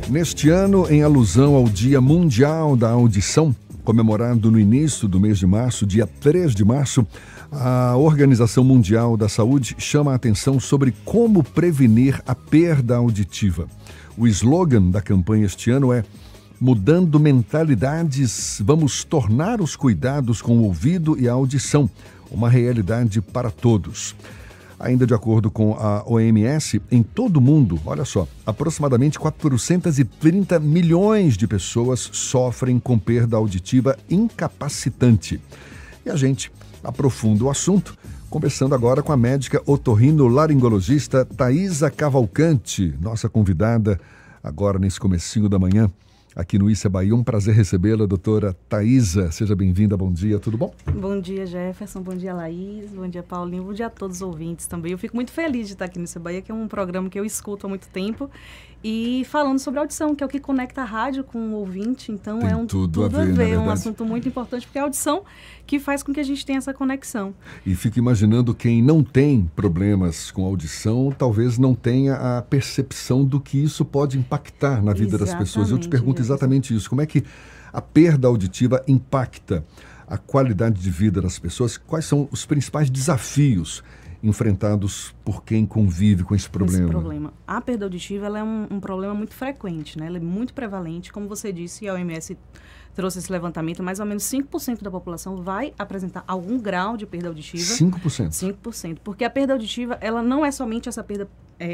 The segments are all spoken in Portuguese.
Neste ano, em alusão ao Dia Mundial da Audição, comemorado no início do mês de março, dia 3 de março, a Organização Mundial da Saúde chama a atenção sobre como prevenir a perda auditiva. O slogan da campanha este ano é: mudando mentalidades, vamos tornar os cuidados com o ouvido e a audição uma realidade para todos. Ainda de acordo com a OMS, em todo o mundo, olha só, aproximadamente 430 milhões de pessoas sofrem com perda auditiva incapacitante. E a gente aprofunda o assunto, conversando agora com a médica otorrinolaringologista Thaisa Cavalcante, nossa convidada agora nesse comecinho da manhã, aqui no Issa Bahia. Um prazer recebê-la, doutora Thaisa. Seja bem-vinda, bom dia, tudo bom? Bom dia, Jefferson, bom dia, Laís, bom dia, Paulinho, bom dia a todos os ouvintes também. Eu fico muito feliz de estar aqui no Issa Bahia, que é um programa que eu escuto há muito tempo, e falando sobre audição, que é o que conecta a rádio com o ouvinte, então tem é tudo a ver, é um assunto muito importante, porque é a audição que faz com que a gente tenha essa conexão. E fico imaginando quem não tem problemas com audição, talvez não tenha a percepção do que isso pode impactar na vida das pessoas. Eu te pergunto exatamente isso, como é que a perda auditiva impacta a qualidade de vida das pessoas? Quais são os principais desafios enfrentados por quem convive com esse problema? A perda auditiva ela é um problema muito frequente, né? Ela é muito prevalente. Como você disse, a OMS trouxe esse levantamento, mais ou menos 5% da população vai apresentar algum grau de perda auditiva. 5%? 5%. Porque a perda auditiva, ela não é somente essa perda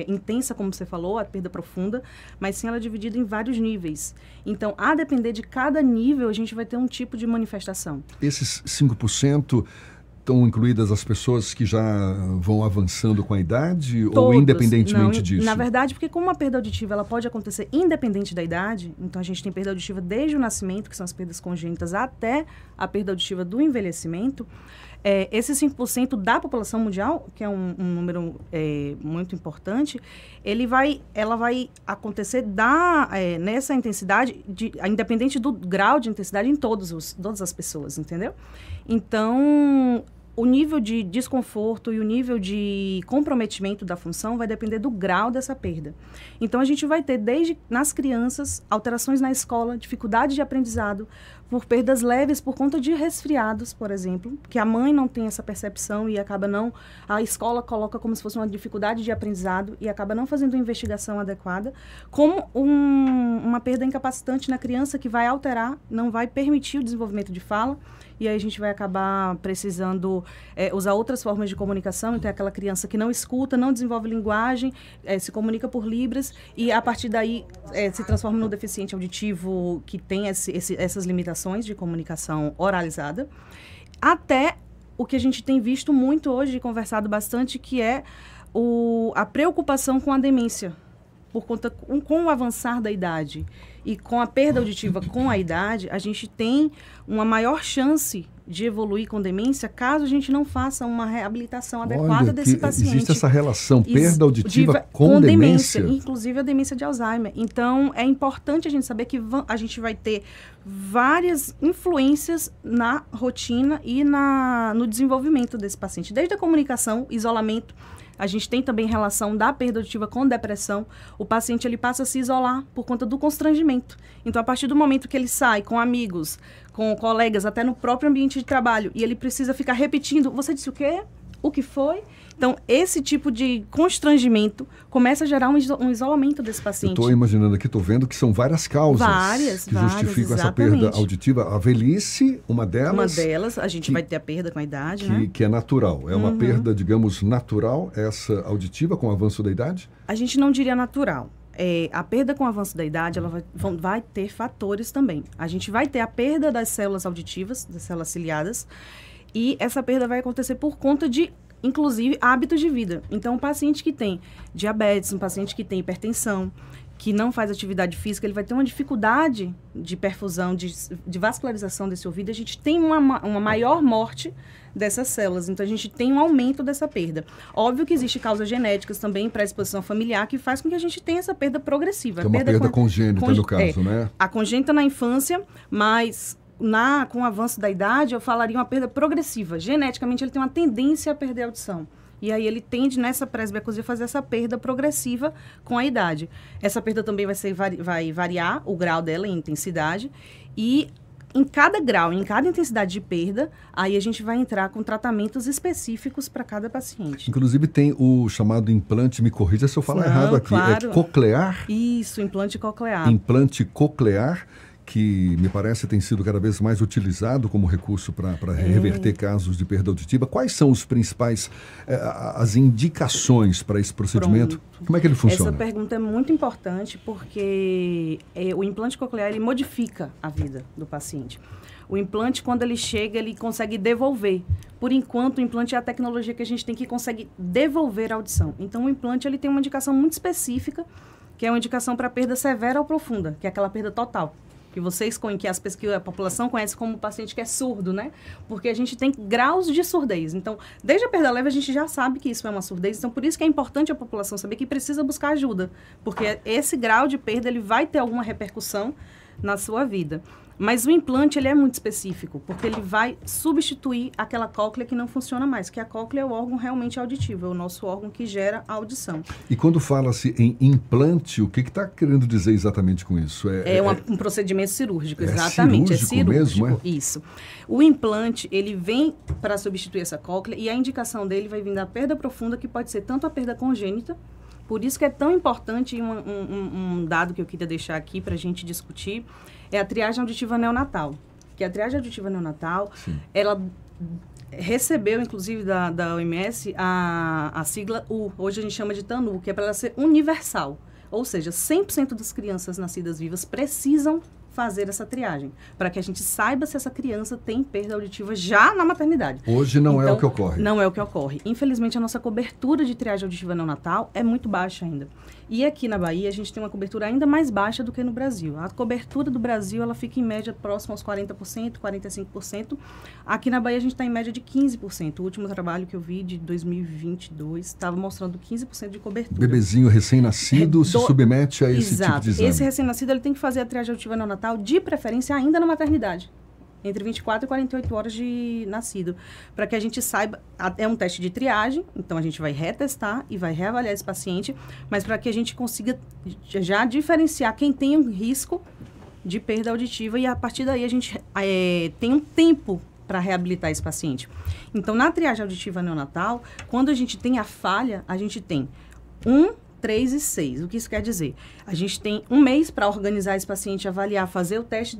intensa, como você falou, a perda profunda, mas sim ela é dividida em vários níveis. Então, a depender de cada nível, a gente vai ter um tipo de manifestação. Esses 5% estão incluídas as pessoas que já vão avançando com a idade? Todos, ou independentemente disso? Na verdade, porque como a perda auditiva ela pode acontecer independente da idade, então a gente tem perda auditiva desde o nascimento, que são as perdas congênitas, até a perda auditiva do envelhecimento, esses 5% da população mundial, que é um número muito importante, ela vai acontecer nessa intensidade, independente do grau de intensidade em todas as pessoas, entendeu? Então, o nível de desconforto e o nível de comprometimento da função vai depender do grau dessa perda. Então, a gente vai ter, desde nas crianças, alterações na escola, dificuldade de aprendizado, por perdas leves por conta de resfriados, por exemplo, que a mãe não tem essa percepção e acaba a escola coloca como se fosse uma dificuldade de aprendizado e acaba não fazendo uma investigação adequada, como uma perda incapacitante na criança que vai alterar, não vai permitir o desenvolvimento de fala, e aí a gente vai acabar precisando usar outras formas de comunicação. Então, é aquela criança que não escuta, não desenvolve linguagem, se comunica por libras, e a partir daí se transforma no deficiente auditivo que tem essas limitações de comunicação oralizada, até o que a gente tem visto muito hoje e conversado bastante, que é a preocupação com a demência, por conta com o avançar da idade e com a perda auditiva com a idade, a gente tem uma maior chance de evoluir com demência caso a gente não faça uma reabilitação adequada desse paciente. Existe essa relação, perda auditiva com demência. Inclusive a demência de Alzheimer. Então, é importante a gente saber que a gente vai ter várias influências na rotina e no desenvolvimento desse paciente. Desde a comunicação, isolamento. A gente tem também relação da perda auditiva com depressão. O paciente ele passa a se isolar por conta do constrangimento. Então, a partir do momento que ele sai com amigos, com colegas, até no próprio ambiente de trabalho, e ele precisa ficar repetindo, você disse o quê? O que foi? Então, esse tipo de constrangimento começa a gerar um isolamento desse paciente. Eu estou imaginando aqui, estou vendo que são várias causas que justificam essa perda auditiva. A velhice, uma delas. Uma delas, a gente vai ter a perda com a idade, né? Que é natural. É uma perda, digamos, natural, essa auditiva com o avanço da idade? A gente não diria natural. A perda com o avanço da idade, ela vai ter fatores também. A gente vai ter a perda das células auditivas, das células ciliadas, e essa perda vai acontecer por conta de, inclusive, hábitos de vida. Então, um paciente que tem diabetes, um paciente que tem hipertensão, que não faz atividade física, ele vai ter uma dificuldade de perfusão, de vascularização desse ouvido. A gente tem uma maior morte dessas células. Então, a gente tem um aumento dessa perda. Óbvio que existe causas genéticas também, pré-exposição familiar, que faz com que a gente tenha essa perda progressiva. É uma perda congênita, no caso, né? A congênita na infância, mas com o avanço da idade, eu falaria uma perda progressiva. Geneticamente, ele tem uma tendência a perder a audição. E aí ele tende, nessa presbiacusia, a fazer essa perda progressiva com a idade. Essa perda também vai variar o grau dela em intensidade. E em cada grau, em cada intensidade de perda, aí a gente vai entrar com tratamentos específicos para cada paciente. Inclusive tem o chamado implante, me corrija se eu falar errado aqui, claro. É coclear? Isso, implante coclear. Implante coclear, que me parece tem sido cada vez mais utilizado como recurso para reverter casos de perda auditiva. Quais são os principais, as indicações para esse procedimento? Pronto. Como é que ele funciona? Essa pergunta é muito importante porque o implante coclear, ele modifica a vida do paciente. O implante, quando ele chega, ele consegue devolver. Por enquanto, o implante é a tecnologia que a gente tem que consegue devolver a audição. Então, o implante ele tem uma indicação muito específica, que é uma indicação para perda severa ou profunda, que é aquela perda total. Que vocês que a população conhece como paciente que é surdo, né? Porque a gente tem graus de surdez. Então, desde a perda leve, a gente já sabe que isso é uma surdez. Então, por isso que é importante a população saber que precisa buscar ajuda. Porque esse grau de perda, ele vai ter alguma repercussão na sua vida. Mas o implante, ele é muito específico, porque ele vai substituir aquela cóclea que não funciona mais, que a cóclea é o órgão realmente auditivo, é o nosso órgão que gera a audição. E quando fala-se em implante, o que está querendo dizer exatamente com isso? Um procedimento cirúrgico, exatamente. É cirúrgico mesmo, é? Isso. O implante, ele vem para substituir essa cóclea e a indicação dele vai vir da perda profunda, que pode ser tanto a perda congênita. Por isso que é tão importante, um dado que eu queria deixar aqui para a gente discutir, é a triagem auditiva neonatal. Que a triagem auditiva neonatal, sim, ela recebeu, inclusive, da OMS, a sigla U. Hoje a gente chama de TANU, que é para ela ser universal. Ou seja, 100% das crianças nascidas vivas precisam fazer essa triagem, para que a gente saiba se essa criança tem perda auditiva já na maternidade. Hoje não é o que ocorre. Não é o que ocorre. Infelizmente, a nossa cobertura de triagem auditiva neonatal é muito baixa ainda. E aqui na Bahia, a gente tem uma cobertura ainda mais baixa do que no Brasil. A cobertura do Brasil, ela fica em média próxima aos 40%, 45%. Aqui na Bahia, a gente está em média de 15%. O último trabalho que eu vi, de 2022, estava mostrando 15% de cobertura. Bebezinho recém-nascido se submete a esse tipo de exame. Esse recém-nascido, ele tem que fazer a triagem auditiva neonatal, de preferência ainda na maternidade, entre 24 e 48 horas de nascido, para que a gente saiba, é um teste de triagem, então a gente vai retestar e vai reavaliar esse paciente, mas para que a gente consiga já diferenciar quem tem um risco de perda auditiva e a partir daí a gente tem um tempo para reabilitar esse paciente. Então, na triagem auditiva neonatal, quando a gente tem a falha, a gente tem 3 e 6. O que isso quer dizer? A gente tem um mês para organizar esse paciente, avaliar, fazer o teste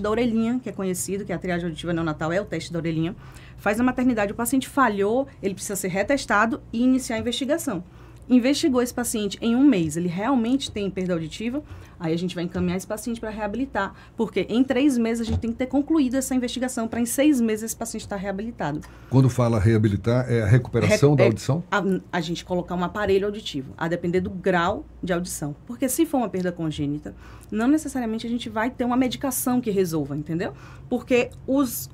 da orelhinha, que é conhecido, que é a triagem auditiva neonatal, é o teste da orelhinha. Faz a maternidade, o paciente falhou, ele precisa ser retestado e iniciar a investigação. Investigou esse paciente em um mês, ele realmente tem perda auditiva, aí a gente vai encaminhar esse paciente para reabilitar, porque em 3 meses a gente tem que ter concluído essa investigação para em 6 meses esse paciente estar reabilitado. Quando fala reabilitar, é a recuperação da audição? A gente colocar um aparelho auditivo, a depender do grau de audição. Porque se for uma perda congênita, não necessariamente a gente vai ter uma medicação que resolva, entendeu? Porque os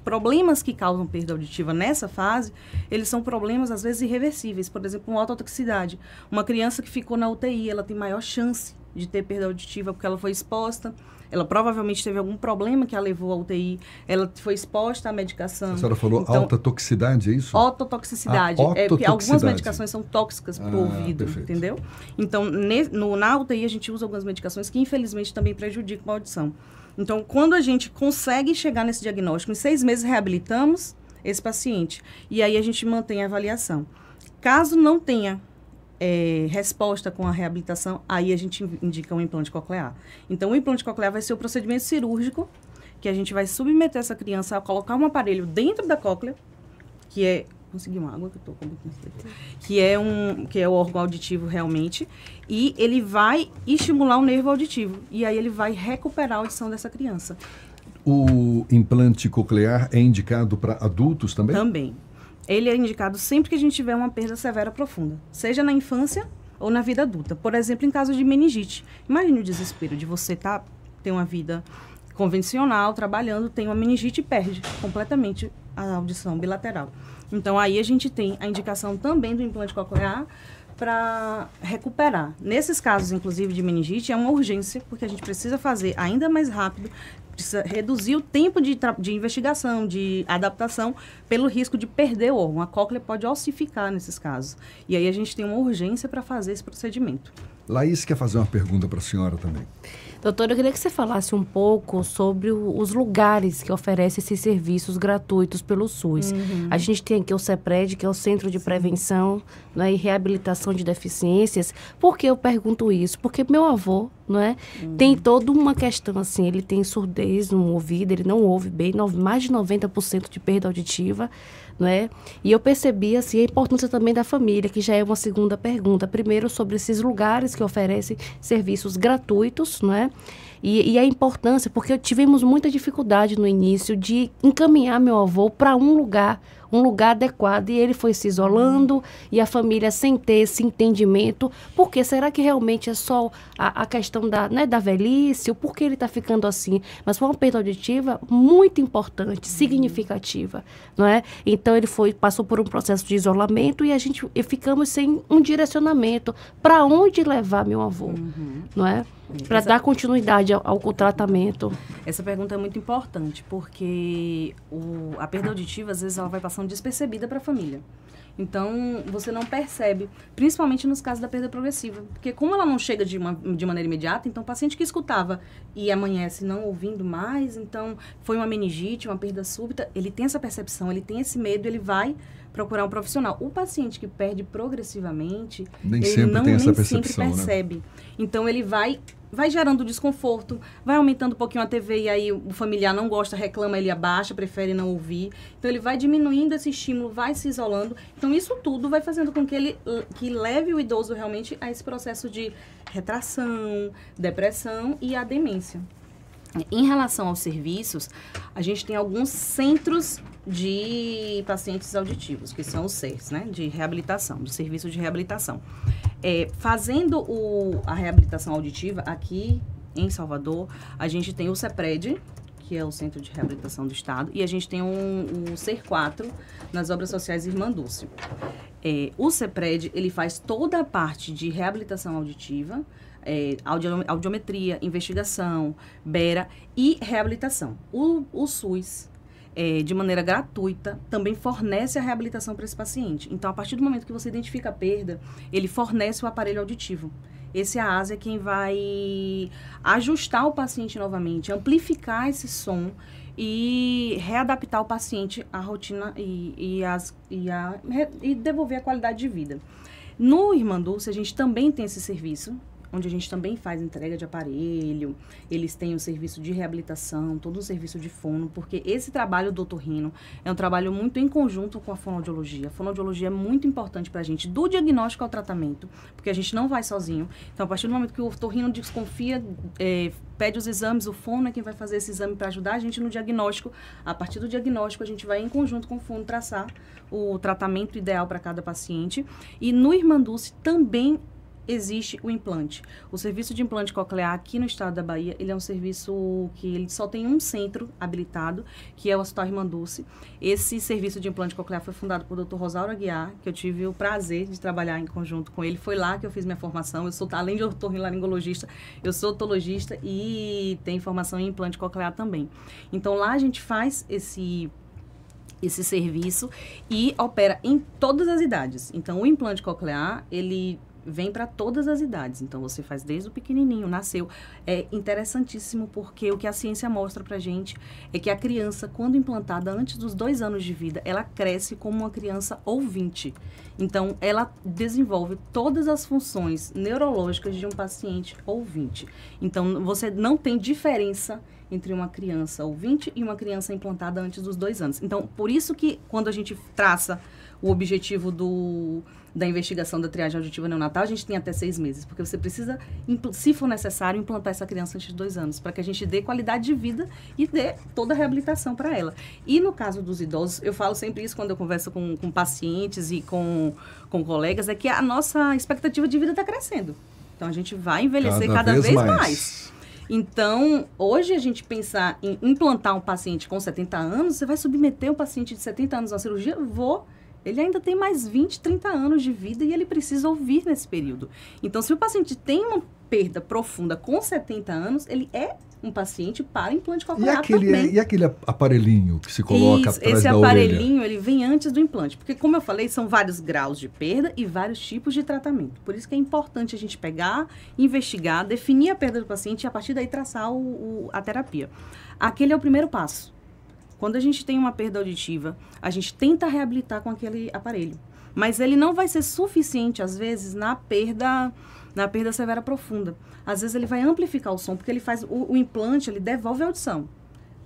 problemas que causam perda auditiva nessa fase, eles são problemas, às vezes, irreversíveis. Por exemplo, uma ototoxicidade. Uma criança que ficou na UTI, ela tem maior chance de ter perda auditiva porque ela foi exposta. Ela provavelmente teve algum problema que a levou à UTI. Ela foi exposta à medicação. A senhora falou alta toxicidade, é isso? Ototoxicidade. Porque algumas medicações são tóxicas para o ouvido, perfeito. Entendeu? Então, na UTI, a gente usa algumas medicações que, infelizmente, também prejudicam a audição. Então, quando a gente consegue chegar nesse diagnóstico, em 6 meses reabilitamos esse paciente. E aí a gente mantém a avaliação. Caso não tenha resposta com a reabilitação, aí a gente indica um implante coclear. Então, o implante coclear vai ser o procedimento cirúrgico que a gente vai submeter essa criança a colocar um aparelho dentro da cóclea, que é... Consegui uma água que eu estou com que é o órgão auditivo realmente, e ele vai estimular o nervo auditivo, e aí ele vai recuperar a audição dessa criança. O implante coclear é indicado para adultos também? Também. Ele é indicado sempre que a gente tiver uma perda severa profunda, seja na infância ou na vida adulta. Por exemplo, em caso de meningite. Imagine o desespero de você ter uma vida convencional, trabalhando, tem uma meningite e perde completamente a audição bilateral. Então, aí a gente tem a indicação também do implante coclear para recuperar. Nesses casos, inclusive, de meningite, é uma urgência, porque a gente precisa fazer ainda mais rápido, precisa reduzir o tempo de investigação, de adaptação, pelo risco de perder o órgão. A cóclea pode ossificar nesses casos. E aí a gente tem uma urgência para fazer esse procedimento. Laís quer fazer uma pergunta para a senhora também. Doutora, eu queria que você falasse um pouco sobre os lugares que oferecem esses serviços gratuitos pelo SUS. A gente tem aqui o CEPRED, que é o Centro de Prevenção, né, e Reabilitação de Deficiências. Por que eu pergunto isso? Porque meu avô, não é, tem toda uma questão assim, ele tem surdez no ouvido, ele não ouve bem, mais de 90% de perda auditiva, não é? E eu percebi assim, a importância também da família, que já é uma segunda pergunta. Primeiro, sobre esses lugares que oferecem serviços gratuitos, não é? E a importância, porque tivemos muita dificuldade no início de encaminhar meu avô para um lugar adequado, e ele foi se isolando, e a família sem ter esse entendimento. Por quê? Será que realmente é só a questão da velhice, o porquê ele está ficando assim? Mas foi uma perda auditiva muito importante, significativa, não é? Então ele passou por um processo de isolamento, e ficamos sem um direcionamento para onde levar meu avô, não é? Para dar continuidade ao tratamento. Essa pergunta é muito importante, porque a perda auditiva, às vezes, ela vai passando despercebida para a família. Então, você não percebe, principalmente nos casos da perda progressiva. Porque como ela não chega de maneira imediata, então o paciente que escutava e amanhece não ouvindo mais, então foi uma meningite, uma perda súbita, ele tem essa percepção, ele tem esse medo, ele vai procurar um profissional. O paciente que perde progressivamente, nem ele sempre tem essa sempre percepção, percebe. Né? Então, ele vai gerando desconforto, vai aumentando um pouquinho a TV e aí o familiar não gosta, reclama, ele abaixa, prefere não ouvir. Então, ele vai diminuindo esse estímulo, vai se isolando. Então, isso tudo vai fazendo com que ele leve o idoso realmente a esse processo de retração, depressão e a demência. Em relação aos serviços, a gente tem alguns centros de pacientes auditivos, que são os CERs, né, de reabilitação, do serviço de reabilitação. Fazendo a reabilitação auditiva aqui em Salvador, a gente tem o CEPRED, que é o Centro de Reabilitação do Estado, e a gente tem o CER4 nas Obras Sociais Irmã Dulce. O CEPRED, ele faz toda a parte de reabilitação auditiva, audiometria, investigação, BERA e reabilitação. O SUS, de maneira gratuita, também fornece a reabilitação para esse paciente. Então, a partir do momento que você identifica a perda, ele fornece o aparelho auditivo. Esse AAS é quem vai ajustar o paciente novamente, amplificar esse som e readaptar o paciente à rotina e devolver a qualidade de vida. No Irmã Dulce, a gente também tem esse serviço, onde a gente também faz entrega de aparelho, eles têm o serviço de reabilitação, todo o serviço de fono, porque esse trabalho do otorrino é um trabalho muito em conjunto com a fonoaudiologia. A fonoaudiologia é muito importante para a gente, do diagnóstico ao tratamento, porque a gente não vai sozinho. Então, a partir do momento que o otorrino desconfia, pede os exames, o fono é quem vai fazer esse exame para ajudar a gente no diagnóstico. A partir do diagnóstico, a gente vai em conjunto com o fono traçar o tratamento ideal para cada paciente. E no Irmã Dulce também existe o implante. O serviço de implante coclear aqui no estado da Bahia, ele é um serviço que ele só tem um centro habilitado, que é o Hospital Irmã Dulce. Esse serviço de implante coclear foi fundado por Dr. Rosauro Aguiar, que eu tive o prazer de trabalhar em conjunto com ele. Foi lá que eu fiz minha formação. Eu sou, além de otorrinolaringologista, eu sou otologista e tenho formação em implante coclear também. Então, lá a gente faz esse serviço e opera em todas as idades. Então, o implante coclear, ele vem para todas as idades. Então, você faz desde o pequenininho, nasceu. É interessantíssimo porque o que a ciência mostra pra gente é que a criança, quando implantada antes dos 2 anos de vida, ela cresce como uma criança ouvinte. Então, ela desenvolve todas as funções neurológicas de um paciente ouvinte. Então, você não tem diferença entre uma criança ouvinte e uma criança implantada antes dos 2 anos. Então, por isso que quando a gente traça o objetivo da investigação da triagem auditiva neonatal, a gente tem até 6 meses, porque você precisa, se for necessário, implantar essa criança antes de 2 anos, para que a gente dê qualidade de vida e dê toda a reabilitação para ela. E no caso dos idosos, eu falo sempre isso quando eu converso com pacientes e com colegas, é que a nossa expectativa de vida está crescendo. Então, a gente vai envelhecer cada vez mais. Então, hoje a gente pensar em implantar um paciente com 70 anos, você vai submeter um paciente de 70 anos à cirurgia? Ele ainda tem mais 20, 30 anos de vida e ele precisa ouvir nesse período. Então, se o paciente tem uma perda profunda com 70 anos, ele é um paciente para implante coclear também. E aquele aparelhinho que se coloca atrás esse da orelha? Esse aparelhinho, ele vem antes do implante. Porque, como eu falei, são vários graus de perda e vários tipos de tratamento. Por isso que é importante a gente pegar, investigar, definir a perda do paciente e, a partir daí, traçar a terapia. Aquele é o primeiro passo. Quando a gente tem uma perda auditiva, a gente tenta reabilitar com aquele aparelho. Mas ele não vai ser suficiente, às vezes, na perda severa profunda. Às vezes ele vai amplificar o som, porque ele faz o implante, ele devolve a audição.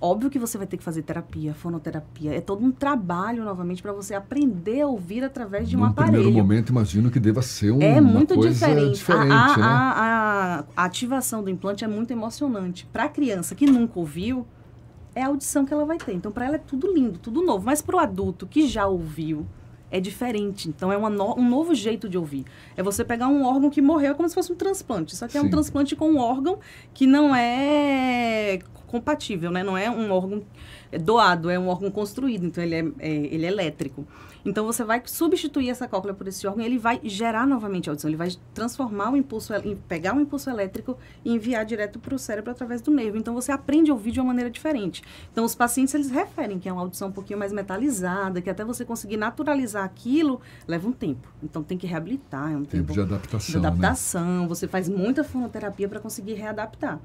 Óbvio que você vai ter que fazer terapia, fonoterapia. É todo um trabalho, novamente, para você aprender a ouvir através de um aparelho. No primeiro momento, imagino que deva ser muito coisa diferente. Né? A ativação do implante é muito emocionante. Para a criança que nunca ouviu, é a audição que ela vai ter. Então, para ela é tudo lindo, tudo novo. Mas para o adulto que já ouviu, é diferente. Então, é um novo jeito de ouvir. É você pegar um órgão que morreu como se fosse um transplante. Só que é um transplante com um órgão que não é compatível, né? Não é um órgão doado, é um órgão construído. Então, ele é elétrico. Então, você vai substituir essa cóclea por esse órgão e ele vai gerar novamente a audição. Ele vai transformar o impulso, pegar o impulso elétrico e enviar direto para o cérebro através do nervo. Então, você aprende a ouvir de uma maneira diferente. Então, os pacientes, eles referem que é uma audição um pouquinho mais metalizada, que até você conseguir naturalizar aquilo, leva um tempo. Então, tem que reabilitar. É um tempo de adaptação. Né? Você faz muita fonoterapia para conseguir readaptar.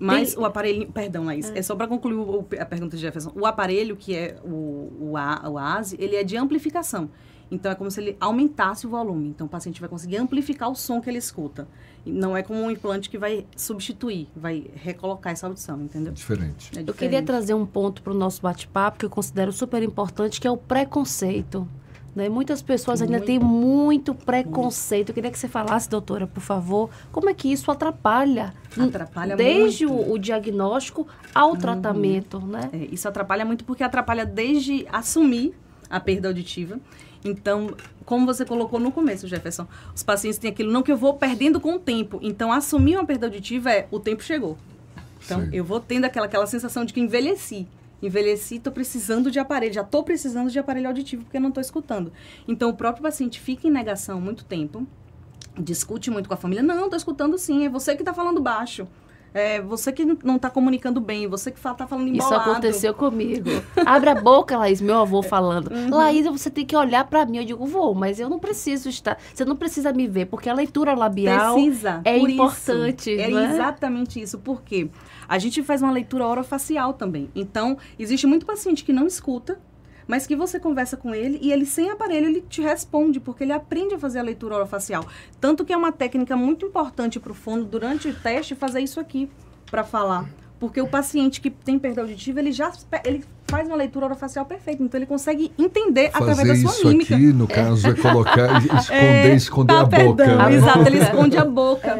Mas o aparelho... Perdão, Laís. É só para concluir a pergunta de Jefferson. O aparelho, que é o ASI, ele é de amplificação. Então, é como se ele aumentasse o volume. Então, o paciente vai conseguir amplificar o som que ele escuta. E não é como um implante que vai substituir, vai recolocar essa audição, entendeu? Diferente. Eu queria trazer um ponto para o nosso bate-papo que eu considero super importante, que é o preconceito. Né? Muitas pessoas ainda têm muito preconceito. Eu queria que você falasse, doutora, por favor, como é que isso atrapalha? Atrapalha desde muito. o diagnóstico ao tratamento, né? Isso atrapalha muito porque atrapalha desde assumir a perda auditiva. Então, como você colocou no começo, Jefferson, os pacientes têm aquilo, não que eu vou perdendo com o tempo. Então, assumir uma perda auditiva o tempo chegou. Então, eu vou tendo aquela sensação de que envelheci, estou precisando de aparelho, já estou precisando de aparelho auditivo porque não estou escutando. Então, o próprio paciente fica em negação muito tempo, discute muito com a família, não, estou escutando sim, é você que está falando baixo, é você que não está comunicando bem, você que está falando embolado. Isso aconteceu comigo. Abre a boca, Laís, meu avô falando. Laís, você tem que olhar para mim. Eu digo, vou, mas eu não preciso estar, você não precisa me ver, porque a leitura labial é importante. É exatamente isso, porque a gente faz uma leitura orofacial também. Então, existe muito paciente que não escuta, mas que você conversa com ele e ele, sem aparelho, ele te responde, porque ele aprende a fazer a leitura orofacial. Tanto que é uma técnica muito importante para o fono, durante o teste, fazer isso aqui, para falar. Porque o paciente que tem perda auditiva, ele faz uma leitura orofacial perfeita. Então, ele consegue entender através da sua mímica. Fazer isso aqui, no caso, é colocar, esconder a boca. Exato, ele esconde a boca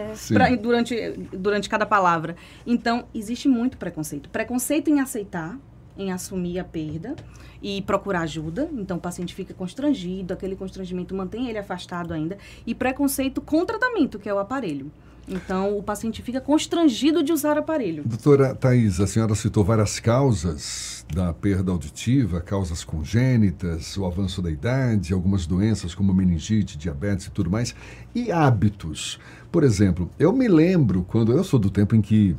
durante cada palavra. Então, existe muito preconceito. Preconceito em aceitar, em assumir a perda e procurar ajuda. Então, o paciente fica constrangido, aquele constrangimento mantém ele afastado ainda. E preconceito com tratamento, que é o aparelho. Então, o paciente fica constrangido de usar o aparelho. Doutora Thaís, a senhora citou várias causas da perda auditiva, causas congênitas, o avanço da idade, algumas doenças como meningite, diabetes e tudo mais. E hábitos. Por exemplo, eu me lembro, eu sou do tempo em que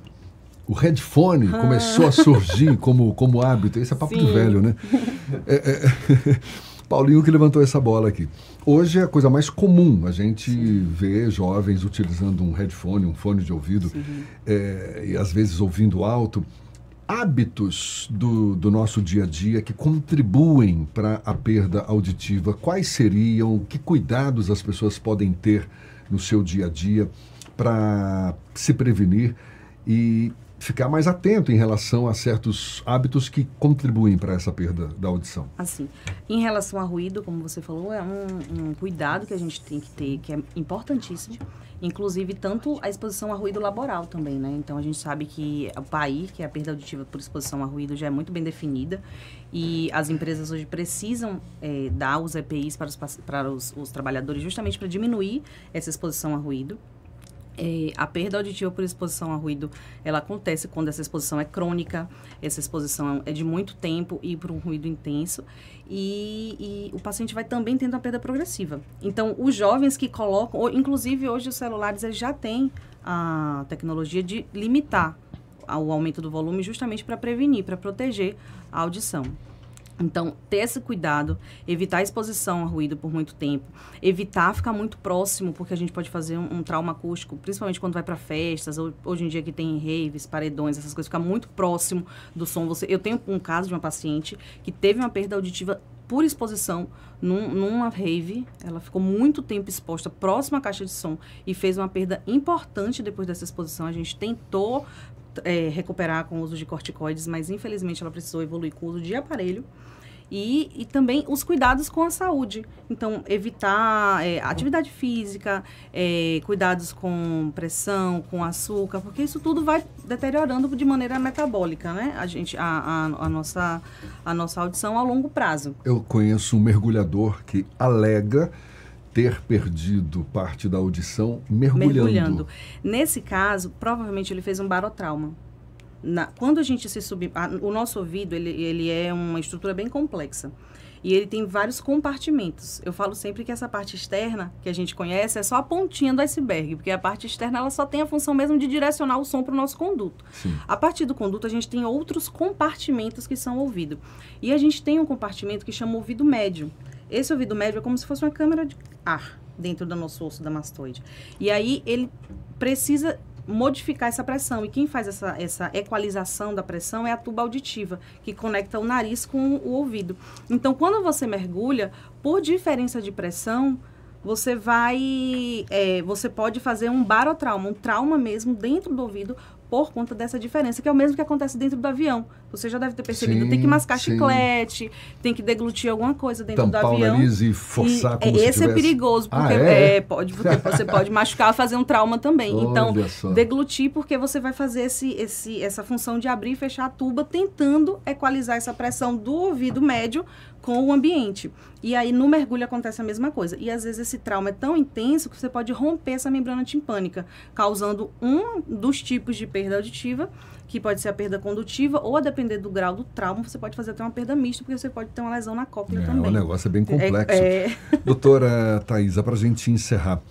o headphone começou a surgir como hábito. Esse é papo de velho, né? Paulinho que levantou essa bola aqui. Hoje é a coisa mais comum a gente ver jovens utilizando um headphone, um fone de ouvido, e às vezes ouvindo alto. Hábitos do nosso dia a dia que contribuem para a perda auditiva. Quais seriam, que cuidados as pessoas podem ter no seu dia a dia para se prevenir e ficar mais atento em relação a certos hábitos que contribuem para essa perda da audição? Assim, em relação a ruído, como você falou, é um cuidado que a gente tem que ter, que é importantíssimo. Inclusive, tanto a exposição a ruído laboral também, né? Então, a gente sabe que o PAI, que é a perda auditiva por exposição a ruído, já é muito bem definida. E as empresas hoje precisam dar os EPIs para os trabalhadores justamente para diminuir essa exposição a ruído. A perda auditiva por exposição a ruído, ela acontece quando essa exposição é crônica, essa exposição é de muito tempo e por um ruído intenso, e o paciente vai também tendo a perda progressiva. Então, os jovens que colocam, inclusive hoje os celulares eles já têm a tecnologia de limitar o aumento do volume justamente para prevenir, para proteger a audição. Então, ter esse cuidado, evitar a exposição a ruído por muito tempo, evitar ficar muito próximo, porque a gente pode fazer um trauma acústico, principalmente quando vai para festas, hoje em dia que tem raves, paredões, essas coisas, ficar muito próximo do som. Eu tenho um caso de uma paciente que teve uma perda auditiva por exposição numa rave. Ela ficou muito tempo exposta próxima à caixa de som e fez uma perda importante depois dessa exposição. A gente tentou recuperar com o uso de corticoides, mas infelizmente ela precisou evoluir com o uso de aparelho. E também os cuidados com a saúde. Então, evitar atividade física, cuidados com pressão, com açúcar, porque isso tudo vai deteriorando de maneira metabólica, né? A nossa audição a longo prazo. Eu conheço um mergulhador que alega ter perdido parte da audição mergulhando. Nesse caso, provavelmente ele fez um barotrauma. Quando a gente o nosso ouvido, ele é uma estrutura bem complexa. E ele tem vários compartimentos. Eu falo sempre que essa parte externa, que a gente conhece, é só a pontinha do iceberg, porque a parte externa ela só tem a função mesmo de direcionar o som para o nosso conduto. Sim. A partir do conduto, a gente tem outros compartimentos que são o ouvido. E a gente tem um compartimento que chama ouvido médio. Esse ouvido médio é como se fosse uma câmara de ar dentro do nosso osso da mastoide. E aí ele precisa modificar essa pressão. E quem faz essa equalização da pressão é a tuba auditiva, que conecta o nariz com o ouvido. Então, quando você mergulha, por diferença de pressão, você pode fazer um barotrauma, um trauma mesmo dentro do ouvido, por conta dessa diferença, que é o mesmo que acontece dentro do avião. Você já deve ter percebido, tem que mascar chiclete, tem que deglutir alguma coisa dentro do avião. Tampar o nariz e forçar como se esse tivesse... é perigoso, porque você pode machucar e fazer um trauma também. Então, deglutir, porque você vai fazer essa função de abrir e fechar a tuba, tentando equalizar essa pressão do ouvido médio com o ambiente. E aí, no mergulho, acontece a mesma coisa. E, às vezes, esse trauma é tão intenso que você pode romper essa membrana timpânica, causando um dos tipos de perda auditiva, que pode ser a perda condutiva, ou a depender do grau do trauma, você pode fazer até uma perda mista, porque você pode ter uma lesão na cóclea também. O negócio é bem complexo. Doutora Thaisa, para a gente encerrar,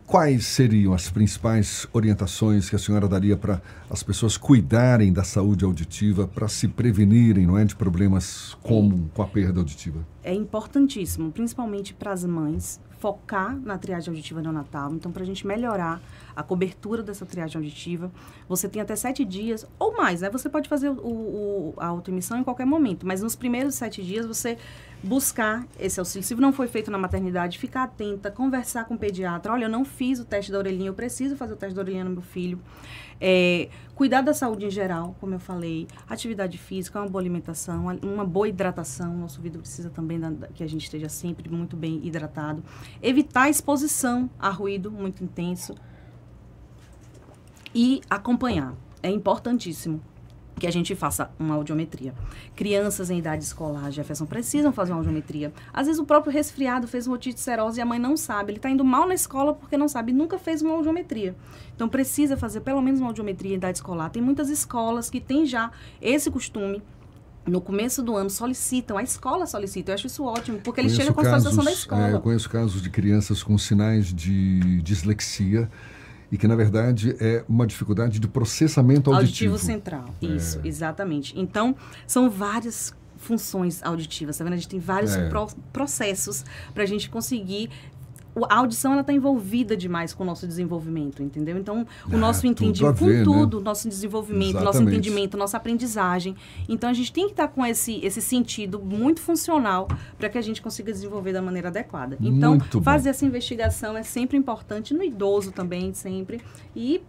quais seriam as principais orientações que a senhora daria para as pessoas cuidarem da saúde auditiva, para se prevenirem, não é, de problemas como com a perda auditiva? É importantíssimo, principalmente para as mães, focar na triagem auditiva neonatal. Então, para a gente melhorar a cobertura dessa triagem auditiva, você tem até 7 dias ou mais, né? Você pode fazer a autoemissão em qualquer momento, mas nos primeiros 7 dias você buscar esse auxílio. Se não foi feito na maternidade, ficar atenta, conversar com o pediatra. Olha, eu não fiz o teste da orelhinha, eu preciso fazer o teste da orelhinha no meu filho. Cuidar da saúde em geral, como eu falei, atividade física, uma boa alimentação, uma boa hidratação. Nosso ouvido precisa também que a gente esteja sempre muito bem hidratado. Evitar a exposição a ruído muito intenso e acompanhar. É importantíssimo que a gente faça uma audiometria. Crianças em idade escolar, Jefferson, precisam fazer uma audiometria. Às vezes o próprio resfriado fez uma otite serosa e a mãe não sabe. Ele está indo mal na escola porque não sabe, nunca fez uma audiometria. Então precisa fazer pelo menos uma audiometria em idade escolar. Tem muitas escolas que têm já esse costume. No começo do ano, solicitam, a escola solicita. Eu acho isso ótimo, porque eles chegam com a solicitação da escola. Eu conheço casos de crianças com sinais de dislexia e que, na verdade, é uma dificuldade de processamento auditivo. Auditivo central, isso, exatamente. Então, são várias funções auditivas, tá vendo? A gente tem vários processos para a gente conseguir... A audição, ela está envolvida demais com o nosso desenvolvimento, entendeu? Então, o nosso entendimento, com tudo, nosso desenvolvimento, nosso entendimento, nossa aprendizagem. Então, a gente tem que estar com esse sentido muito funcional para que a gente consiga desenvolver da maneira adequada. Então, fazer essa investigação é sempre importante, no idoso também, sempre. E,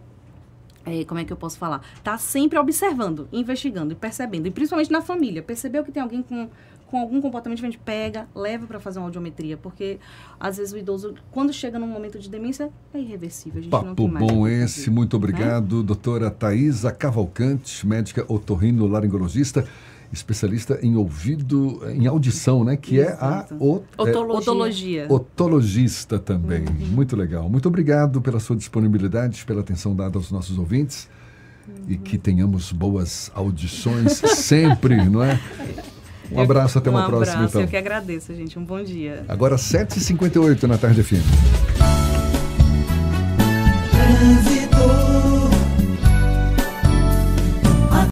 como é que eu posso falar? Tá sempre observando, investigando e percebendo. E principalmente na família. Percebeu que tem alguém com algum comportamento diferente, pega, leva para fazer uma audiometria, porque às vezes o idoso, quando chega num momento de demência, é irreversível. A gente não tem mais bom esse, muito obrigado. Doutora Thaisa Cavalcante, médica otorrinolaringologista, especialista em ouvido, em audição, né? Que Exato. É a otologia. Otologista também. Muito legal. Muito obrigado pela sua disponibilidade, pela atenção dada aos nossos ouvintes e que tenhamos boas audições sempre, não é? Um abraço, até uma próxima, então. Eu que agradeço, gente. Um bom dia. Agora, 7h58 na Tarde FM.